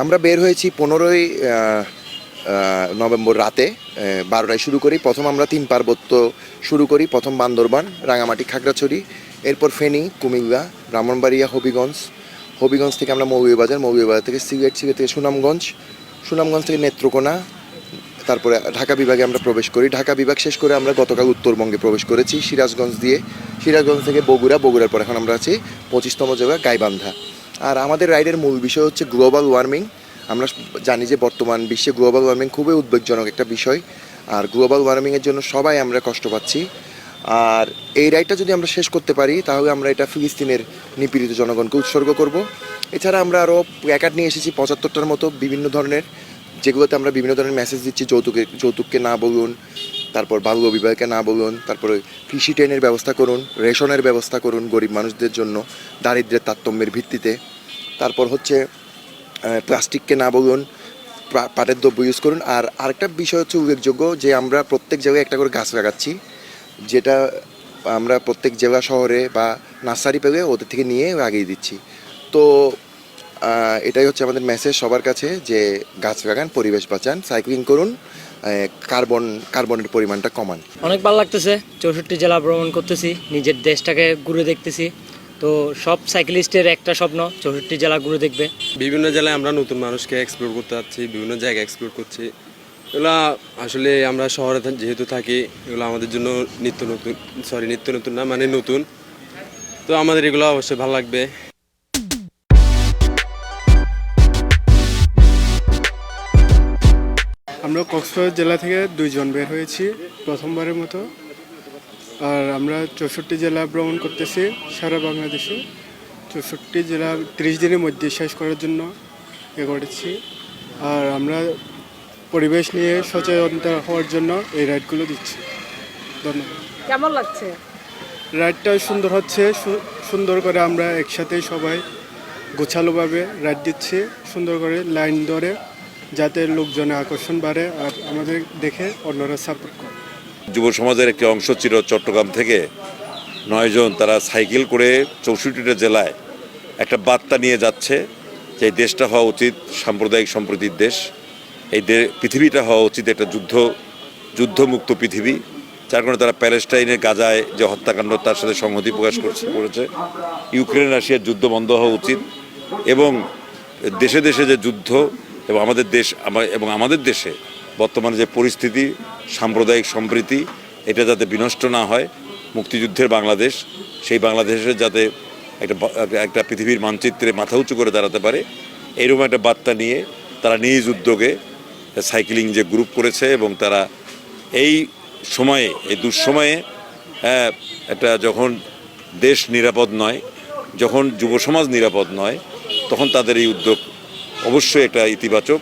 আমরা বের হয়েছি 15ই নভেম্বর রাতে 12টায় শুরু করি। প্রথম আমরা 3 পার্বত্য শুরু করি। প্রথম বান্দরবান, রাঙামাটি, খাগড়াছড়ি, এরপর ফেনী, কুমিল্লা, ব্রাহ্মণবাড়িয়া, হবিগঞ্জ। হবিগঞ্জ থেকে আমরা মৌলভীবাজার থেকে সিলেট থেকে সুনামগঞ্জ, সুনামগঞ্জ থেকে নেত্রকোনা, তারপরে ঢাকা বিভাগে আমরা প্রবেশ করি। ঢাকা বিভাগ শেষ করে আমরা গতকাল উত্তরবঙ্গে প্রবেশ করেছি সিরাজগঞ্জ দিয়ে। সিরাজগঞ্জ থেকে বগুড়ার পর এখন আমরা আছি 25তম জায়গা গাইবান্ধা। আর আমাদের রাইডের মূল বিষয় হচ্ছে গ্লোবাল ওয়ার্মিং। আমরা জানি যে বর্তমান বিশ্বে গ্লোবাল ওয়ার্মিং খুবই উদ্বেগজনক একটা বিষয়, আর গ্লোবাল ওয়ার্মিংয়ের জন্য সবাই আমরা কষ্ট পাচ্ছি। আর এই রাইডটা যদি আমরা শেষ করতে পারি তাহলে আমরা এটা ফিলিস্তিনের নিপীড়িত জনগণকে উৎসর্গ করব। এছাড়া আমরা আরও প্ল্যাকার্ড নিয়ে এসেছি 75টার মতো বিভিন্ন ধরনের, যেগুলোতে আমরা বিভিন্ন ধরনের মেসেজ দিচ্ছি। যৌতুককে না বলুন, তারপর বাল্য বিবাহকে না বলুন, তারপরে কৃষি ট্রেনের ব্যবস্থা করুন, রেশনের ব্যবস্থা করুন গরিব মানুষদের জন্য দারিদ্র্যের তারতম্যের ভিত্তিতে। তারপর হচ্ছে প্লাস্টিককে না বলুন, পাটের দ্রব্য ইউজ করুন। আর আরেকটা বিষয় হচ্ছে উল্লেখযোগ্য যে আমরা প্রত্যেক জায়গায় একটা করে গাছ লাগাচ্ছি, যেটা আমরা প্রত্যেক জেলা শহরে বা নার্সারি পেলে ওদের থেকে নিয়ে লাগিয়ে দিচ্ছি। তো এটাই হচ্ছে আমাদের মেসেজ সবার কাছে, যে গাছ লাগান, পরিবেশ বাঁচান, সাইক্লিং করুন, কার্বনের পরিমাণটা কমান। অনেক ভালো লাগতেছে। 64 জেলা ভ্রমণ করতেছি, নিজের দেশটাকে ঘুরে দেখতেছি। তো সব সাইকেলিস্টের একটা স্বপ্ন 64 জেলা ঘুরে দেখবে। বিভিন্ন জেলায় আমরা নতুন মানুষকে এক্সপ্লোর করতে যাচ্ছি, বিভিন্ন জায়গা এক্সপ্লোর করছি। এগুলো আসলে আমরা শহরে যেহেতু থাকি, এগুলো আমাদের জন্য নিত্য নতুন না, মানে নতুন। তো আমাদের এগুলো অবশ্যই ভালো লাগবে। আমরা কক্সবাজার জেলা থেকে 2 জন বের হয়েছি প্রথমবারের মতো। আর আমরা 64 জেলা ভ্রমণ করতেছি সারা বাংলাদেশে। 64 জেলা 30 দিনের মধ্যে শেষ করার জন্য করেছি। আর আমরা পরিবেশ নিয়ে সচেতনতা হওয়ার জন্য এই রাইডগুলো দিচ্ছি। ধন্যবাদ। কেমন লাগছে? রাইডটা সুন্দর হচ্ছে, সুন্দর করে আমরা একসাথে সবাই গোছালোভাবে রাইড দিচ্ছি, সুন্দর করে লাইন ধরে, যাতে লোকজনের আকর্ষণ বাড়ে আর আমাদের দেখে অন্যরা সাপোর্ট করে। যুব সমাজের একটি অংশ ছিল চট্টগ্রাম থেকে 9 জন, তারা সাইকেল করে 64টা জেলায় একটা বার্তা নিয়ে যাচ্ছে যে এই দেশটা হওয়া উচিত সাম্প্রদায়িক সম্প্রীতির দেশ। এই পৃথিবীটা হওয়া উচিত একটা যুদ্ধমুক্ত পৃথিবী। যার কারণে তারা প্যালেস্টাইনের গাজায় যে হত্যাকাণ্ড, তার সাথে সংহতি প্রকাশ করেছে। ইউক্রেন রাশিয়ার যুদ্ধ বন্ধ হওয়া উচিত, এবং দেশে দেশে যে যুদ্ধ এবং আমাদের দেশে বর্তমানে যে পরিস্থিতি, সাম্প্রদায়িক সম্প্রীতি, এটা যাতে বিনষ্ট না হয়। মুক্তিযুদ্ধের বাংলাদেশ, সেই বাংলাদেশে যাতে একটা পৃথিবীর মানচিত্রে মাথা উঁচু করে দাঁড়াতে পারে, এইরকম একটা বার্তা নিয়ে তারা নিজ উদ্যোগে সাইক্লিং যে গ্রুপ করেছে। এবং তারা এই সময়ে, এই দুঃসময়ে একটা যখন দেশ নিরাপদ নয়, যখন যুব সমাজ নিরাপদ নয়, তখন তাদের এই উদ্যোগ অবশ্যই একটা ইতিবাচক।